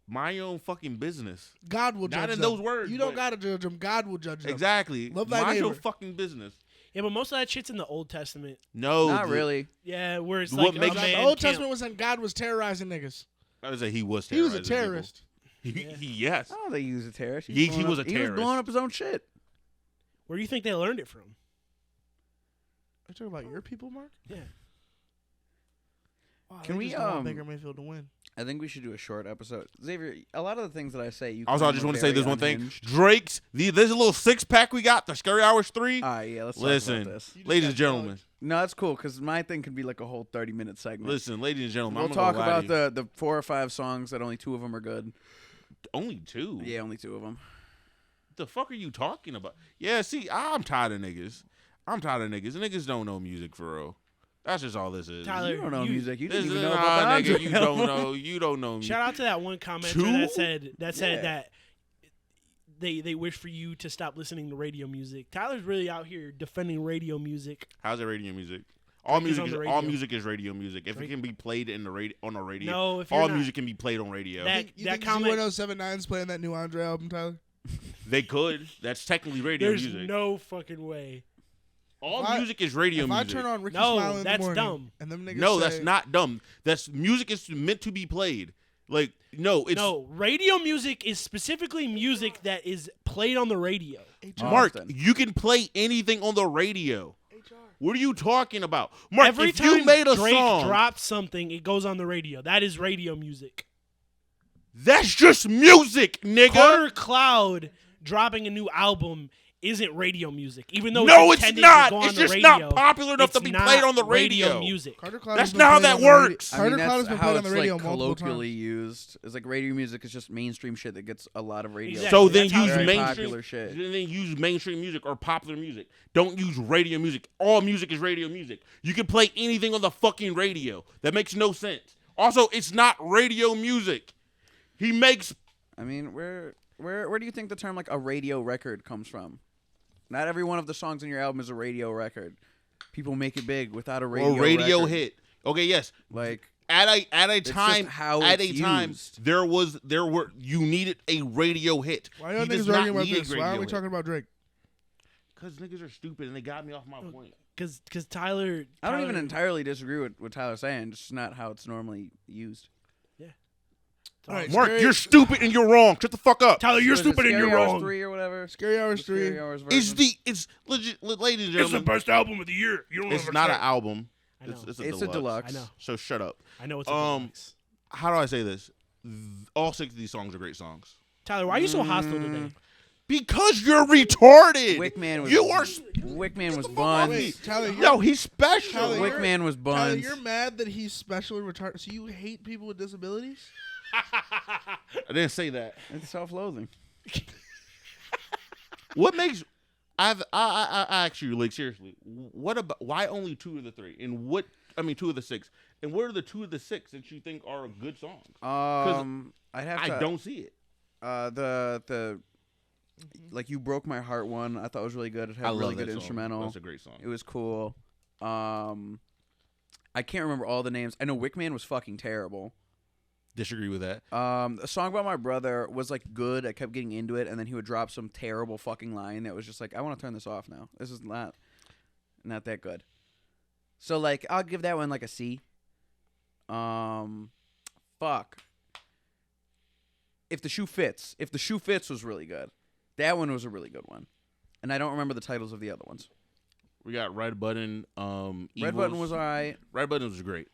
my own fucking business." God will Not judge in them. those words, You don't but- gotta judge them. God will judge them. Exactly. Love thy Mind your neighbor. fucking business. Yeah, but most of that shit's in the Old Testament. No, Not really. Yeah, where it's What like makes- a The man Old can't- Testament was when God was terrorizing niggas. I would say he was. He was a terrorizing terrorist. people. Yeah. Yes. Oh, they use a terrorist. He blowing was up- a He was terrorist. blowing up his own shit. Where do you think they learned it from? Are you talking about your people, Mark? Yeah. Wow, Can they we, just don't want Baker Mayfield to win? I think we should do a short episode. Xavier, a lot of the things that I say, you Also, I claim just are want to say very this one thing. unhinged. Drake's this little 6-pack we got, the Scary Hours 3. All right, yeah, let's Listen, talk about this. You just ladies got and gentlemen. plugged. No, that's cool because my thing could be like a whole 30-minute segment. Listen, ladies and gentlemen. We'll I'm talk gonna lie to about you. the 4 or 5 songs that only 2 of them are good. Only 2. Yeah, only 2 of them. The fuck are you talking about? Yeah, see, I'm tired of niggas. Niggas don't know music for real. That's just all this is. Tyler, You don't know you- music. You This didn't is even know nah, about the nigga. Andre You don't album. know. You don't know music. Shout out to that one commenter Two? that said Yeah. that they wish for you to stop listening to radio music. Tyler's really out here defending radio music. How's it radio music? All music is radio music. If it can be played on the radio, no, if all music can be played on radio. You think 079's playing that new Andre album, Tyler? They could. That's technically radio music. There's no fucking way. All music is radio music. If I turn on Ricky Smiley in the morning, dumb. And them niggas No, say, that's not dumb. That's music is meant to be played. Like radio music is specifically music that is played on the radio. Mark, you can play anything on the radio. What are you talking about? Mark, Every if time you made a Drake song, drops something, it goes on the radio. That is radio music. that's just music, nigga. Carter Cloud dropping a new album isn't radio music, even though it's intended not. to go on It's the just radio. not popular enough to be played on the radio. Music. Carter Cloud That's has been not how played that on the radio. works. Carter Cloud has been how played on the it's, radio like, multiple colloquially times. used. It's like radio music is just mainstream shit that gets a lot of radio. Exactly. So then That's how use very mainstream popular shit. Then use mainstream music or popular music. Don't use radio music. All music is radio music. You can play anything on the fucking radio. That makes no sense. Also, it's not radio music. He makes. I mean, where do you think the term like a radio record comes from? Not every one of the songs on your album is a radio record. People make it big without a radio record. Hit. Okay, yes. Like at a time, just how at a it's time, used. you needed a radio hit. Why are He does niggas not arguing about need a this? Why radio are we hit. talking about Drake? Because niggas are stupid and they got me off my point. Because Tyler. I don't even entirely disagree with what Tyler's saying. It's just not how it's normally used. All right, Mark, Scary- you're stupid and you're wrong. Shut the fuck up. Tyler, you're What is it, stupid and Scary you're Hours wrong. 3 or whatever. Scary Hours 3. Scary Hours version. It's legit, ladies and gentlemen. best album of the year. You don't It's not an album. I know. It's It's a a deluxe. I know. So shut up. I know it's a deluxe. How do I say this? All 6 of these songs are great songs. Tyler, why are you so hostile today? Because you're retarded. Wickman was Wickman was off buns. me. Wait, Tyler, Yo, he's special. Tyler, you're- Wickman was Tyler, buns. you're mad that he's special and retarded. So you hate people with disabilities? I didn't say that. It's self-loathing. What makes I ask you, like, seriously, what about why only 2 of the 3? And 2 of the 6. And what are the 2 of the 6 that you think are good songs? I'd have I to. don't see it. The like You Broke My Heart one I thought was really good. It had I a really love good that song. instrumental. That's a great song. It was cool. I can't remember all the names. I know Wickman was fucking terrible. Disagree with that. A song about my brother was like good. I kept getting into it, and then he would drop some terrible fucking line that was just like, I want to turn this off now. This is not that good. So like, I'll give that one like a C. Fuck. If the Shoe Fits. If the Shoe Fits was really good. That one was a really good one, and I don't remember the titles of the other ones. We got Red Button. Red Button was alright. Red Button was great.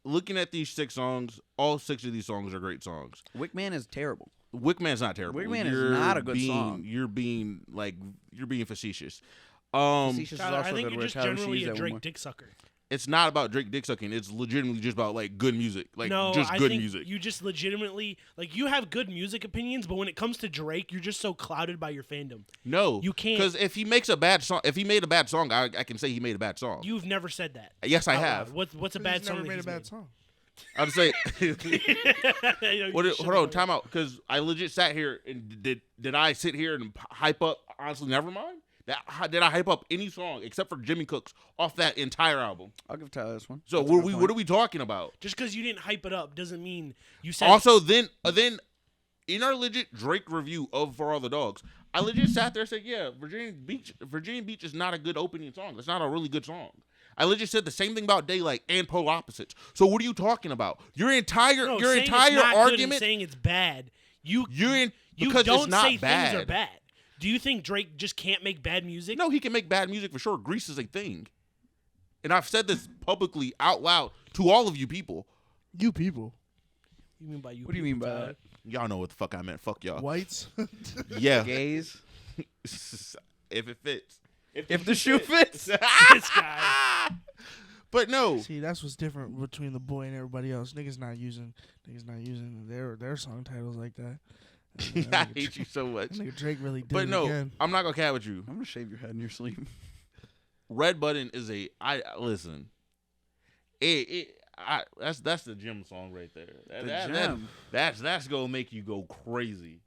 Looking at these 6 songs, all 6 of these songs are great songs. Wickman is terrible. Wickman's not terrible. Wickman is not a good song. You're being facetious. Facetious is Tyler, also I think good you're word. just Tyler, generally use a that one Drake more. dick sucker. It's not about Drake dick sucking. It's legitimately just about like good music, like No, just I good think music. you just legitimately like you have good music opinions, but when it comes to Drake, you're just so clouded by your fandom. No, You can't- because if he makes a bad song, if he made a bad song, I can say he made a bad song. You've never said that. Yes, I Out have. loud. What's a He's bad never song? made that a he's bad song. I'm saying. You Hold should've on, done time out. Because I legit sat here and did I sit here and hype up? Honestly, never mind. Did I hype up any song except for Jimmy Cook's off that entire album? I'll give Tyler this one. So That's a good what point. are we talking about? Just because you didn't hype it up doesn't mean you said. Also, then in our legit Drake review of For All the Dogs, I legit sat there and said, yeah, Virginia Beach is not a good opening song. It's not a really good song. I legit said the same thing about Daylight and Polar Opposites. So what are you talking about? Your entire saying it's not good and argument. saying it's bad. You Because don't it's not say bad. things are bad. Do you think Drake just can't make bad music? No, he can make bad music for sure. Grease is a thing. And I've said this publicly out loud to all of you people. You people. You mean by you? What do you mean people, by Tyler? that? Y'all know what the fuck I meant. Fuck y'all. Whites. Yeah. Gays. If it fits. If the shoe fits. This guy. But no. See, that's what's different between the boy and everybody else. Niggas not using their song titles like that. I hate you so much. Nigga Drake really did But it no, again. I'm not gonna cat with you. I'm gonna shave your head in your sleep. Red Button is listen. that's the gym song right there. Gym. That's gonna make you go crazy.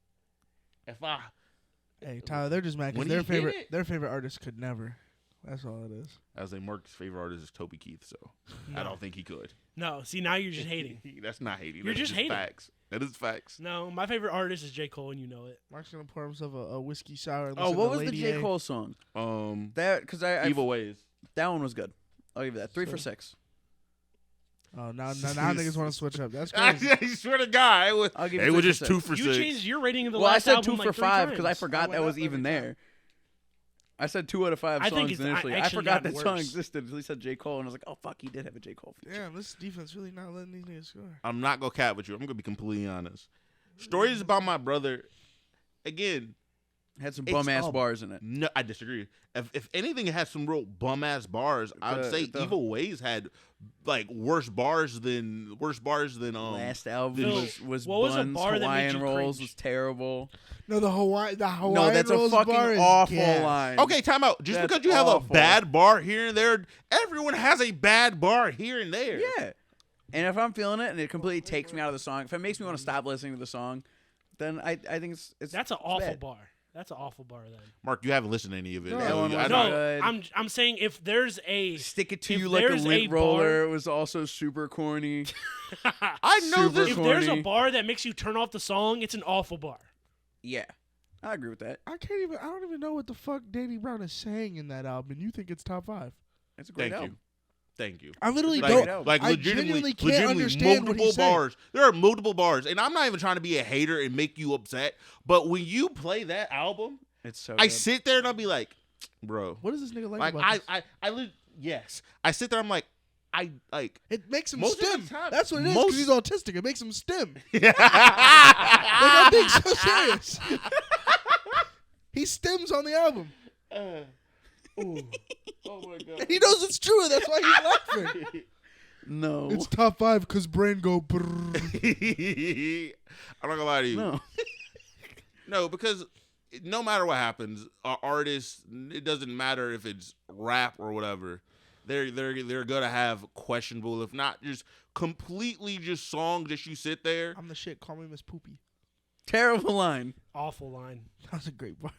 Hey, Tyler, they're just mad When because he hit their favorite artist could never. That's all it is. I was like, Mark's favorite artist is Toby Keith, so I don't think he could. No, see, now you're just hating. That's not hating. You're That's just hating. Facts. That is facts. No, my favorite artist is J. Cole, and you know it. Mark's gonna pour himself a whiskey sour. And Oh, listen what to was the Lady J. A. Cole song? That Because I Evil Ways. that one was good. I'll give you that. 3 for 6. Oh, now niggas want to switch up. That's crazy. I swear to God, I'll give you it was 3 just for 2 6. for 6. You changed your rating of the Well, I last said album 2 for like 5 because I forgot I that went was up every even time. there. I said 2 out of 5 I think songs it's initially. I actually forgot gotten that song worse. existed until he said J. Cole, and I was like, oh, fuck, he did have a J. Cole feature. Damn, this defense really not letting these niggas score. I'm not gonna cap with you. I'm gonna be completely honest. Stories about my brother. Again, Had some It's bum-ass all- bars in it. no, I disagree. If anything, it has some real bum ass bars. I would say the- Evil Ways had like worse bars than Last album Phil, was what was a Buns, bar that made Hawaiian you rolls cringe? was terrible. No, the Hawaiian No, that's a rolls fucking bar is awful gas. line. Okay, time out. Just That's because you have awful. a bad bar here and there, everyone has a bad bar here and there. Yeah. And if I'm feeling it and it completely takes me out of the song, if it makes me want to stop listening to the song, then I think it's That's an it's awful bad. bar. That's an awful bar then. Mark, you haven't listened to any of it. No, so that one I was don't- No, good. I'm saying if there's a Stick It To If You Like a there's a Lint bar- Roller was also super corny. I know Super this. if there's a corny. bar that makes you turn off the song, it's an awful bar. Yeah. I agree with that. I don't even know what the fuck Danny Brown is saying in that album. And you think it's top 5? It's a great Thank album. you. I literally Like- don't. Like I legitimately genuinely can't understand what multiple he's saying. bars. There are multiple bars, and I'm not even trying to be a hater and make you upset. But when you play that album, It's so I good. sit there and I'll be like, bro, What does this nigga like like about this? yes, I sit there. I'm like, I like. It makes him most of the stim. time- That's what it is. most- Because he's autistic. It makes him stim. Like, Yeah. I'm being so serious. He stims on the album. Oh my god. And he knows it's true. And that's why he's laughing. No. It's top 5 because brain go brrr. I'm not gonna lie to you. No. No, because no matter what happens, artists, it doesn't matter if it's rap or whatever. They're gonna have questionable, if not just completely just songs that you sit there. I'm the shit. Call me Miss Poopy. Terrible line. Awful line. That was a great bar.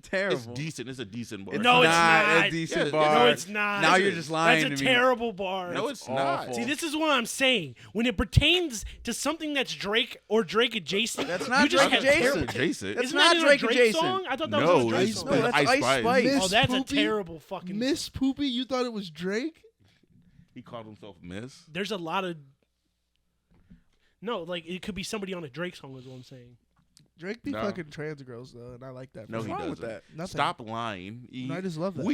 Terrible. It's decent. It's a decent bar. It's No, it's not not. a decent Yeah, bar. No, it's not. Now Yes, you're it just is. lying That's a to me. terrible bar. No, It's it's not. awful. See, this is what I'm saying. When it pertains to something that's Drake or Drake adjacent, That's not you just Drake have adjacent. terrible. Jason. That's Isn't not that in a Drake Drake adjacent. song? I thought that No, was in a Drake it's song. No, that's Ice Ice Spice. Spice. Miss Oh, that's a Poopy? terrible fucking. Miss Poopy? You thought it was Drake? He called himself Miss. There's a lot of. No, like it could be somebody on a Drake song. Is what I'm saying. Drake be No. fucking trans girls, though, and I like that. No, for he him. wrong with doesn't. that? Nothing. Stop lying. No, I just love that.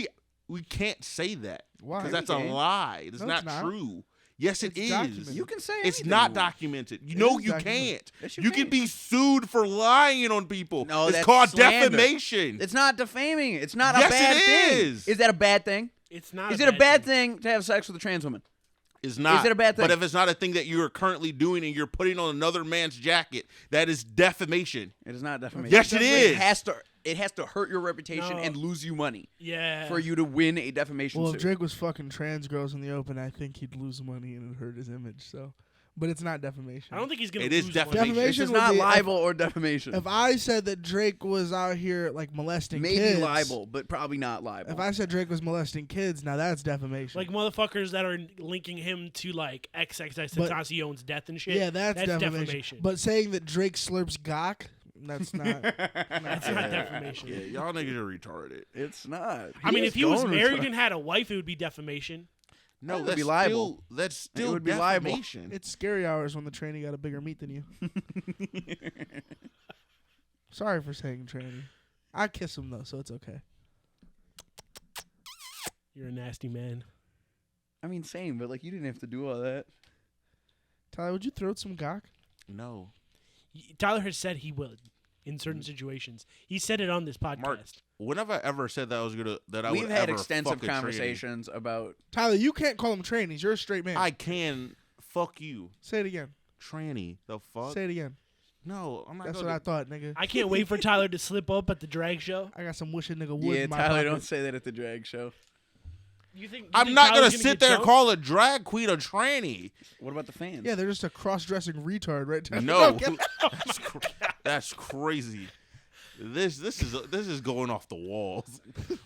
We can't say that Why? because that's You a can. lie. It's No, not it's not. true. Yes, it It's is. documented. You can say It's anything not you want. documented. It No, is you documented. can't. Yes, you you can can. be sued for lying on people. No, it's that's called slander. defamation. It's not defaming. It's not Yes, a bad it thing. is. Is that a bad thing? It's not. Is it a bad thing to have sex with a trans woman? It's not. it a bad thing? But if it's not a thing that you are currently doing and you're putting on another man's jacket, that is defamation. It is not defamation. Yes, it is. It has to hurt your reputation No. and lose you money Yeah. for you to win a defamation Well, if suit. Drake was fucking trans girls in the open, I think he'd lose money and it hurt his image. So, but it's not defamation. I don't think he's gonna. It is lose defamation. money. This Defamation is would not be- libel or defamation. If I said that Drake was out here like molesting Maybe kids, libel, but probably not libel. If I said Drake was molesting kids, now that's defamation. Like motherfuckers that are linking him to like XXX But- Tentacion's death and shit. yeah, that's defamation. defamation. But saying that Drake slurps gawk, that's not. That's not defamation. Yeah, y'all niggas are retarded. it's not. I mean, if he was going married retarded. and had a wife, it would be defamation. No, would that's be libel. That's still would be libel. defamation. It's scary hours when the tranny got a bigger meat than you. Sorry for saying tranny. I kiss him though, so it's okay. You're a nasty man. I mean, same, but like you didn't have to do all that. Tyler, would you throw some gawk? No. Tyler has said he would in certain situations. He said it on this podcast. Mark, when have I ever said that I was gonna that I We've would had ever extensive fuck a tranny? conversations about. Tyler, you can't call them trannies. You're a straight man. I can fuck you, Say it again. tranny. The fuck? Say it again. No, I'm not. That's gonna what I thought, nigga. I can't wait for Tyler to slip up at the drag show. I got some wish a nigga would Yeah, in my Tyler, pocket. don't say that at the drag show. You think I'm not Tyler's gonna sit get there and jumped? call a drag queen a tranny. What about the fans? Yeah, they're just a cross-dressing retard, right? No, that's crazy. This is going off the walls.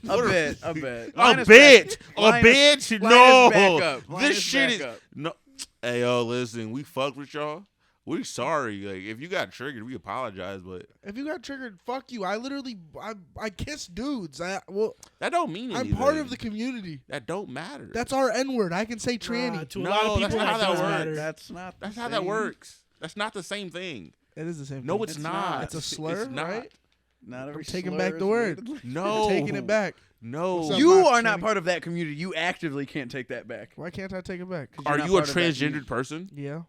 a bit. A Linus bit. Linus- No. Linus back up. This Linus shit back is up. no. Hey yo, listen, we fucked with y'all. We're sorry. Like if you got triggered, we apologize, but If you got triggered, fuck you. I literally, I kiss dudes. that don't mean anything. I'm part of the community. That don't matter. That's our N-word. I can say Nah, tranny. to a No, lot of that's people, not how that that does works. matter. That's not. That's the how that same. works. That's not the same thing. It is the same No, thing. it's It's not. not. It's a slur, It's not. right? Not every I'm taking slur back is the word. weighted. No, I'm taking it back. No. What's up, You Mark are not Tranny? part of that community. You actively can't take that back. Why can't I take it back? Are You're not you a part of that transgendered person? Yeah.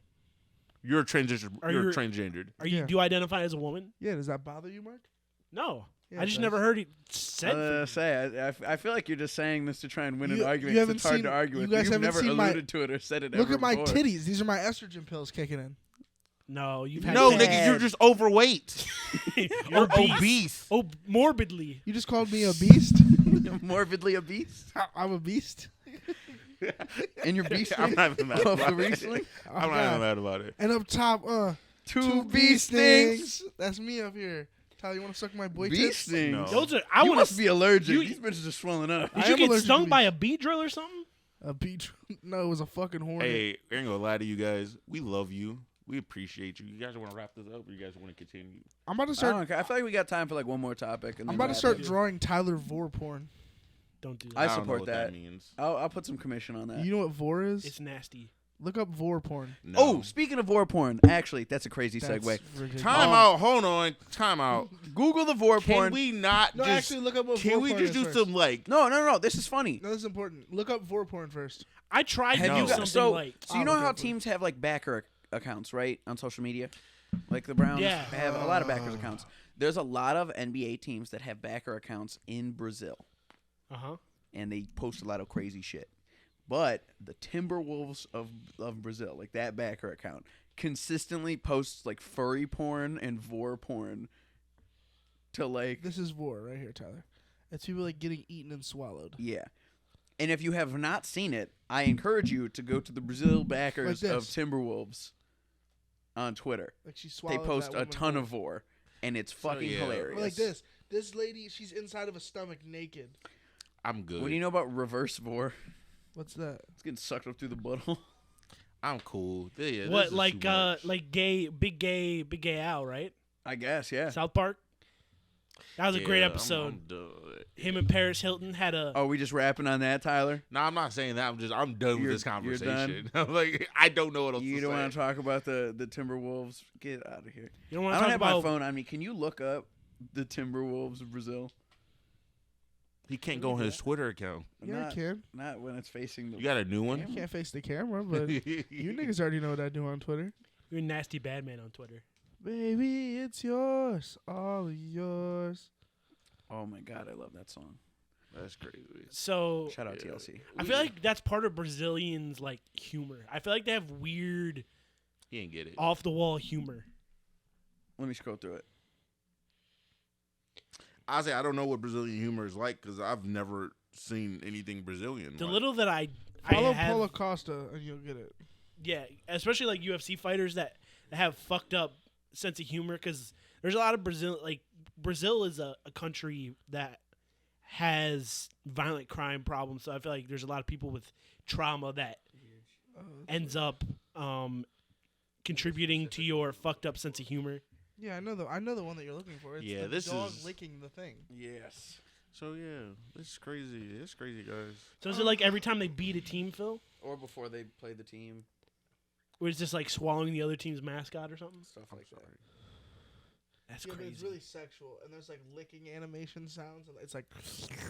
You're a transgender. Are You're you- transgendered. Are you? Yeah. Do you identify as a woman? Yeah, does that bother you, Mark? No, Yeah, I it just does. never heard it said. I feel like you're just saying this to try and win You- an argument. you 'cause haven't it's hard seen- to argue you with. guys You've haven't never seen my- alluded to it or said it Look ever at my before. titties. These are my estrogen pills kicking in. No, you've had No, that. nigga, you're just overweight. You're obese. Oh, morbidly. You just called me a beast? Morbidly a beast. I'm a beast. And you're beast. I'm not even mad about it. recently. I'm not even mad about it. And up top, Two bee bee stings. That's me up here. Tyler, you want to suck my boy Bee tits? stings. No. Those are. I You want must to. be allergic. you- These bitches are swelling up. I Did you am get allergic stung to by bees. a bee drill or something? A beach? No, it was a fucking hornet. Hey, I ain't gonna lie to you guys. We love you. We appreciate you. You guys want to wrap this up, or you guys want to continue? I'm about to I start. don't care. I feel like we got time for like one more topic. And I'm then about to wrap start it. drawing Tyler Vor porn. Don't do that. I don't know support what that. means. I'll put some commission on that. You know what Vor is? It's nasty. Look up Vor porn. No. Oh, speaking of war porn, actually, that's a crazy That's segue. ridiculous. time out. Hold on. Time out. Google the war Can porn. we not No, just? actually, look up what Can Vor we porn just is do first. some like? No. This is funny. No, this is important. Look up Vor porn first. I tried to Have do you got, something so, like. so you I'll know look how up for teams have like backer accounts, right, on social media? Like the Browns Yeah. have a lot of backers accounts. There's a lot of NBA teams that have backer accounts in Brazil, Uh huh. and they post a lot of crazy shit. But the Timberwolves of Brazil, like that backer account, consistently posts like furry porn and vor porn to like This is Vor right here, Tyler. It's people like getting eaten and swallowed. yeah. And if you have not seen it, I encourage you to go to the Brazil backers Like of this. Timberwolves on Twitter. Like she They swallowed. post that a woman ton whole. of vor, and it's fucking yeah. hilarious. Or like this. This lady, she's inside of a stomach naked. I'm good. What do you know about reverse vor? What's that? It's getting sucked up through the butthole. I'm cool. Yeah, this What is like too much. big gay Al, right? I guess, yeah. South Park. That was a great Yeah, episode. I'm done. Him and Paris Hilton had a. Oh, we just rapping on that, Tyler? No, I'm not saying that. I'm done with You're- this you're conversation. I'm like, I don't know what else You to don't say. want to talk about the Timberwolves? Get out of here. You don't want I to don't talk have about. my phone on me. Can you look up the Timberwolves of Brazil? He can't go on his Twitter account. Yeah, not, I can. Not when it's facing the. You got a new I one? can't face the camera, but you niggas already know what I do on Twitter. You're a nasty bad man on Twitter. Baby, it's yours, all yours. Oh my god, I love that song. That's crazy. So Shout out Yeah. TLC. I feel like that's part of Brazilians' like humor. I feel like they have weird, He ain't get it. off the wall humor. Let me scroll through it. Honestly, I don't know what Brazilian humor is like because I've never seen anything Brazilian. The like. little that I Follow have, Paulo Costa and you'll get it. yeah, especially like UFC fighters that have fucked up sense of humor because there's a lot of Brazil is a country that has violent crime problems. So I feel like there's a lot of people with trauma that ends up contributing to your fucked up sense of humor. Yeah, I know the one that you're looking for. It's Yeah, the this dog is- licking the thing. Yes. So yeah, it's crazy. It's crazy, guys. So is it like every time they beat a team, Phil? Or before they play the team, Or is this like swallowing the other team's mascot or something? stuff like that. That's Yeah, but crazy. it's really sexual, and there's like licking animation sounds, and it's like,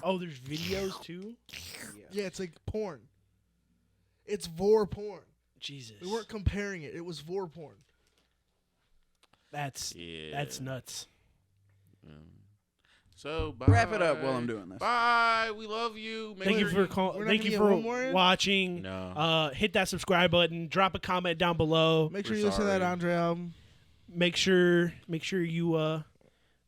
Oh, there's videos too? yeah, it's like porn. It's vor porn. Jesus. We weren't comparing it. It was vor porn. That's nuts. Yeah. So bye. Wrap it up while I'm doing this. Bye. We love you. Make Thank you sure for calling. we're not Thank gonna you get for one more in? watching. No. Hit that subscribe button. Drop a comment down below. Make sure We're you listen to that sorry. Andre album. Make sure you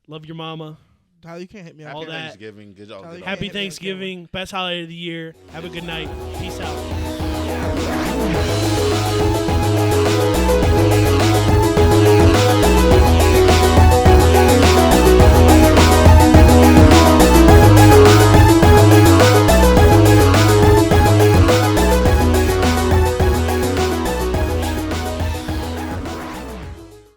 love your mama. Tyler, you can't hit me Happy all up. that. Thanksgiving. Good, all Tyler, good. you Happy hit me on Thanksgiving. Best holiday of the year. Have a good night. Peace out.